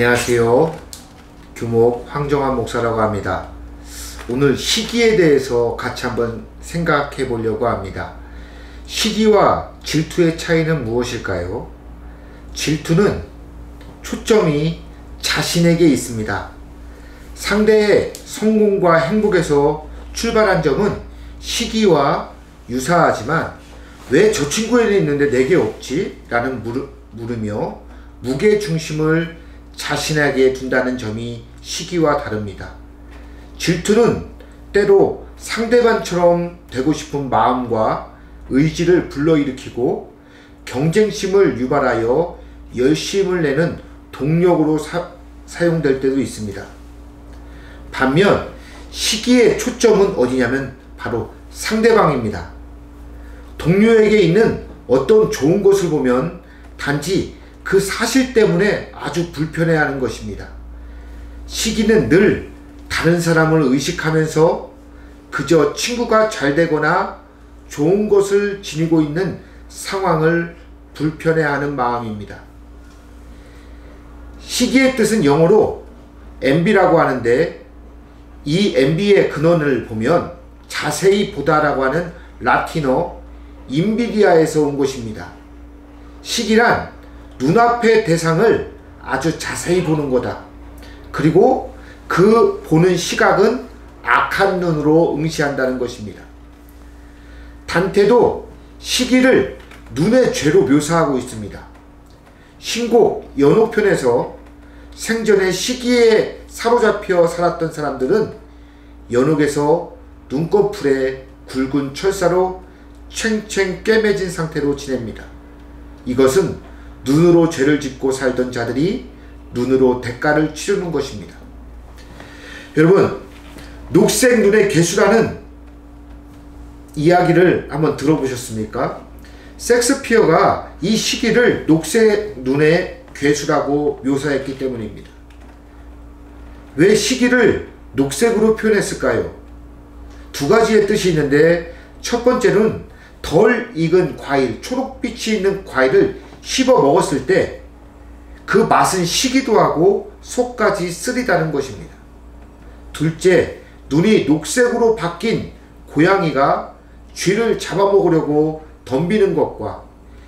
안녕하세요. 규목 황정환 목사라고 합니다. 오늘 시기에 대해서 같이 한번 생각해 보려고 합니다. 시기와 질투의 차이는 무엇일까요? 질투는 초점이 자신에게 있습니다. 상대의 성공과 행복에서 출발한 점은 시기와 유사하지만 왜 저 친구에게 있는데 내게 없지? 라는 물으며 무게중심을 자신에게 둔다는 점이 시기와 다릅니다. 질투는 때로 상대방처럼 되고 싶은 마음과 의지를 불러일으키고 경쟁심을 유발하여 열심을 내는 동력으로 사용될 때도 있습니다. 반면 시기의 초점은 어디냐면 바로 상대방입니다. 동료에게 있는 어떤 좋은 것을 보면 단지 그 사실 때문에 아주 불편해하는 것입니다. 시기는 늘 다른 사람을 의식하면서 그저 친구가 잘 되거나 좋은 것을 지니고 있는 상황을 불편해하는 마음입니다. 시기의 뜻은 영어로 envy라고 하는데, 이 envy의 근원을 보면 자세히 보다라고 하는 라틴어 인비디아에서 온 것입니다. 시기란 눈앞의 대상을 아주 자세히 보는 거다. 그리고 그 보는 시각은 악한 눈으로 응시한다는 것입니다. 단테도 시기를 눈의 죄로 묘사하고 있습니다. 신곡 연옥편에서 생전에 시기에 사로잡혀 살았던 사람들은 연옥에서 눈꺼풀에 굵은 철사로 챙챙 꿰매진 상태로 지냅니다. 이것은 눈으로 죄를 짓고 살던 자들이 눈으로 대가를 치르는 것입니다. 여러분, 녹색 눈의 괴수라는 이야기를 한번 들어보셨습니까? 섹스피어가 이 시기를 녹색 눈의 괴수라고 묘사했기 때문입니다. 왜 시기를 녹색으로 표현했을까요? 두 가지의 뜻이 있는데, 첫 번째는 덜 익은 과일, 초록빛이 있는 과일을 씹어 먹었을 때 그 맛은 시기도 하고 속까지 쓰리다는 것입니다. 둘째, 눈이 녹색으로 바뀐 고양이가 쥐를 잡아먹으려고 덤비는 것과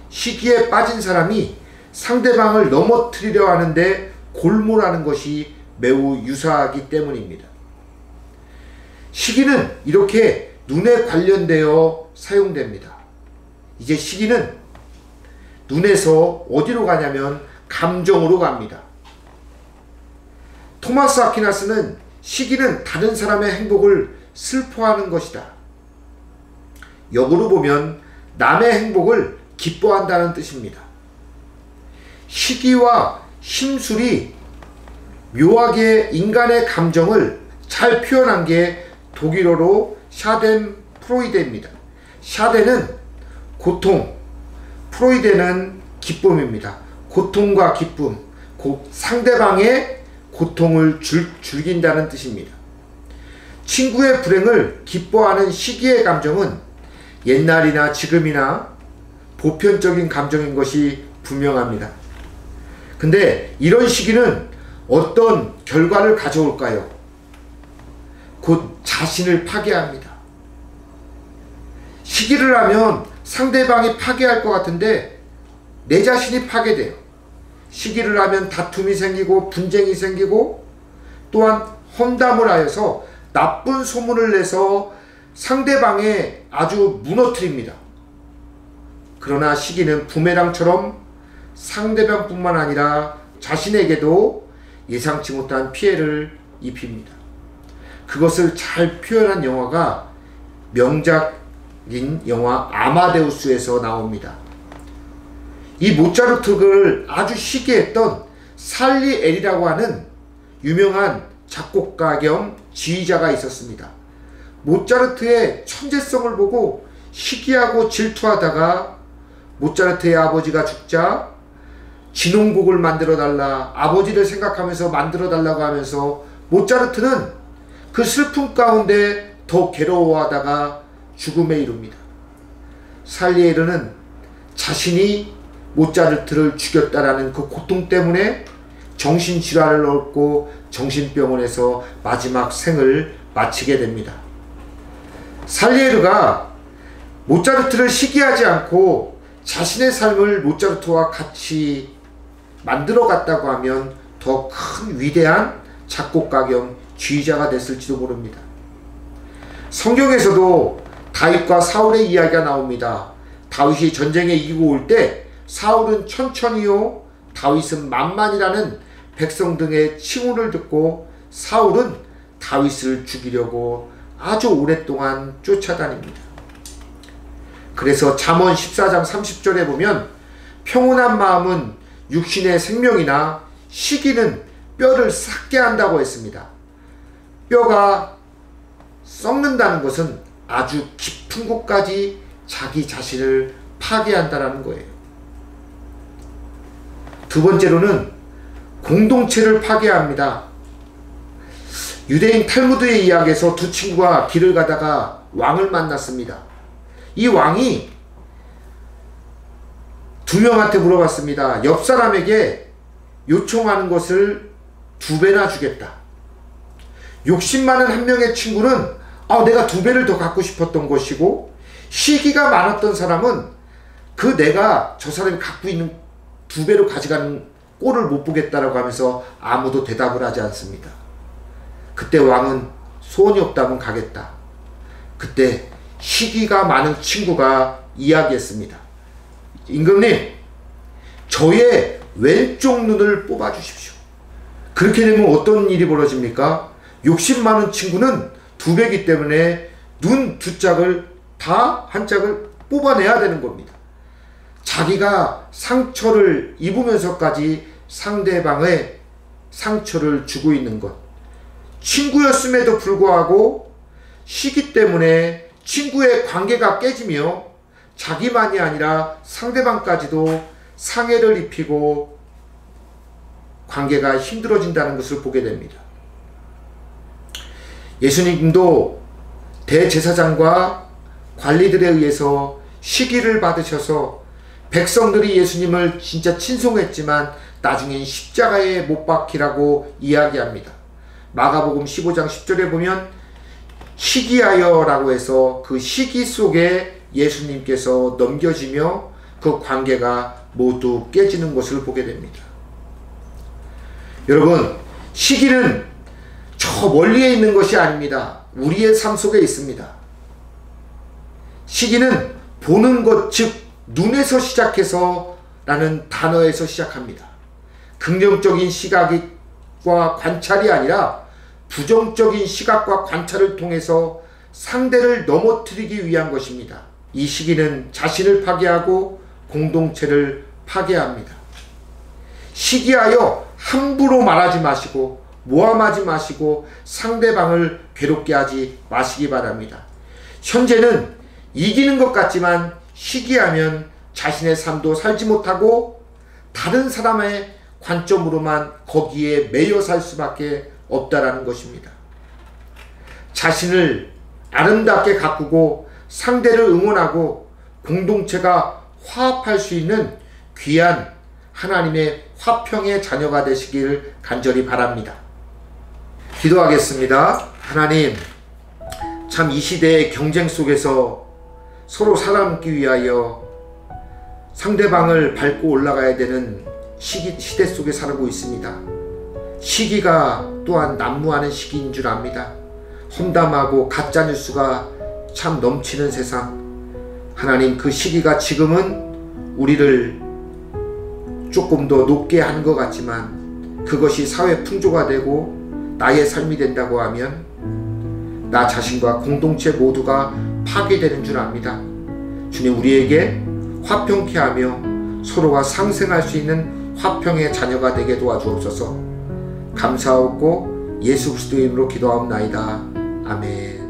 시기에 빠진 사람이 상대방을 넘어뜨리려 하는데 골몰하는 것이 매우 유사하기 때문입니다. 시기는 이렇게 눈에 관련되어 사용됩니다. 이제 시기는 눈에서 어디로 가냐면 감정으로 갑니다. 토마스 아퀴나스는 시기는 다른 사람의 행복을 슬퍼하는 것이다. 역으로 보면 남의 행복을 기뻐한다는 뜻입니다. 시기와 심술이 묘하게 인간의 감정을 잘 표현한 게 독일어로 샤덴프로이데입니다. 샤덴은 고통, 프로이데는 기쁨입니다. 고통과 기쁨, 상대방의 고통을 즐긴다는 뜻입니다. 친구의 불행을 기뻐하는 시기의 감정은 옛날이나 지금이나 보편적인 감정인 것이 분명합니다. 근데 이런 시기는 어떤 결과를 가져올까요? 곧 자신을 파괴합니다. 시기를 하면 상대방이 파괴할 것 같은데 내 자신이 파괴돼요. 시기를 하면 다툼이 생기고 분쟁이 생기고 또한 험담을 하여서 나쁜 소문을 내서 상대방에 아주 무너뜨립니다. 그러나 시기는 부메랑처럼 상대방뿐만 아니라 자신에게도 예상치 못한 피해를 입힙니다. 그것을 잘 표현한 영화가 명작인 영화 아마데우스에서 나옵니다. 이 모차르트를 아주 시기했던 살리에리라고 하는 유명한 작곡가 겸 지휘자가 있었습니다. 모차르트의 천재성을 보고 시기하고 질투하다가 모차르트의 아버지가 죽자 진홍곡을 만들어 달라, 아버지를 생각하면서 만들어 달라고 하면서 모차르트는 그 슬픔 가운데 더 괴로워하다가 죽음에 이릅니다. 살리에르는 자신이 모차르트를 죽였다라는 그 고통 때문에 정신질환을 얻고 정신병원에서 마지막 생을 마치게 됩니다. 살리에르가 모차르트를 시기하지 않고 자신의 삶을 모차르트와 같이 만들어 갔다고 하면 더 큰 위대한 작곡가 겸 지휘자가 됐을지도 모릅니다. 성경에서도 다윗과 사울의 이야기가 나옵니다. 다윗이 전쟁에 이기고 올 때 사울은 천천히요, 다윗은 만만이라는 백성 등의 칭호를 듣고 사울은 다윗을 죽이려고 아주 오랫동안 쫓아다닙니다. 그래서 잠언 14장 30절에 보면 평온한 마음은 육신의 생명이나 시기는 뼈를 삭게 한다고 했습니다. 뼈가 썩는다는 것은 아주 깊은 곳까지 자기 자신을 파괴한다는 거예요. 두 번째로는 공동체를 파괴합니다. 유대인 탈무드의 이야기에서 두 친구가 길을 가다가 왕을 만났습니다. 이 왕이 두 명한테 물어봤습니다. 옆 사람에게 요청하는 것을 2배나 주겠다. 욕심 많은 한 명의 친구는 내가 2배를 더 갖고 싶었던 것이고, 시기가 많았던 사람은 내가 저 사람이 갖고 있는 2배로 가져가는 꼴을 못 보겠다라고 하면서 아무도 대답을 하지 않습니다. 그때 왕은 소원이 없다면 가겠다. 그때 시기가 많은 친구가 이야기했습니다. 임금님, 저의 왼쪽 눈을 뽑아주십시오. 그렇게 되면 어떤 일이 벌어집니까? 욕심 많은 친구는 2배이기 때문에 눈 2짝을 다 한 짝을 뽑아내야 되는 겁니다. 자기가 상처를 입으면서까지 상대방의 상처를 주고 있는 것. 친구였음에도 불구하고 시기 때문에 친구의 관계가 깨지며 자기만이 아니라 상대방까지도 상해를 입히고 관계가 힘들어진다는 것을 보게 됩니다. 예수님도 대제사장과 관리들에 의해서 시기를 받으셔서 백성들이 예수님을 진짜 친송했지만 나중엔 십자가에 못 박히라고 이야기합니다. 마가복음 15장 10절에 보면 시기하여 라고 해서 그 시기 속에 예수님께서 넘겨지며 그 관계가 모두 깨지는 것을 보게 됩니다. 여러분, 시기는 저 멀리에 있는 것이 아닙니다. 우리의 삶 속에 있습니다. 시기는 보는 것, 즉 눈에서 시작해서 라는 단어에서 시작합니다. 긍정적인 시각과 관찰이 아니라 부정적인 시각과 관찰을 통해서 상대를 넘어뜨리기 위한 것입니다. 이 시기는 자신을 파괴하고 공동체를 파괴합니다. 시기하여 함부로 말하지 마시고 모함하지 마시고 상대방을 괴롭게 하지 마시기 바랍니다. 현재는 이기는 것 같지만 시기하면 자신의 삶도 살지 못하고 다른 사람의 관점으로만 거기에 매여 살 수밖에 없다라는 것입니다. 자신을 아름답게 가꾸고 상대를 응원하고 공동체가 화합할 수 있는 귀한 하나님의 화평의 자녀가 되시길 간절히 바랍니다. 기도하겠습니다. 하나님, 참 이 시대의 경쟁 속에서 서로 살아남기 위하여 상대방을 밟고 올라가야 되는 시대 속에 살고 있습니다. 시기가 또한 난무하는 시기인 줄 압니다. 험담하고 가짜뉴스가 참 넘치는 세상. 하나님, 그 시기가 지금은 우리를 조금 더 높게 한 것 같지만 그것이 사회 풍조가 되고 나의 삶이 된다고 하면 나 자신과 공동체 모두가 파괴되는 줄 압니다. 주님, 우리에게 화평케 하며 서로가 상생할 수 있는 화평의 자녀가 되게 도와주옵소서. 감사하고 예수 그리스도의 이름으로 기도하옵나이다. 아멘.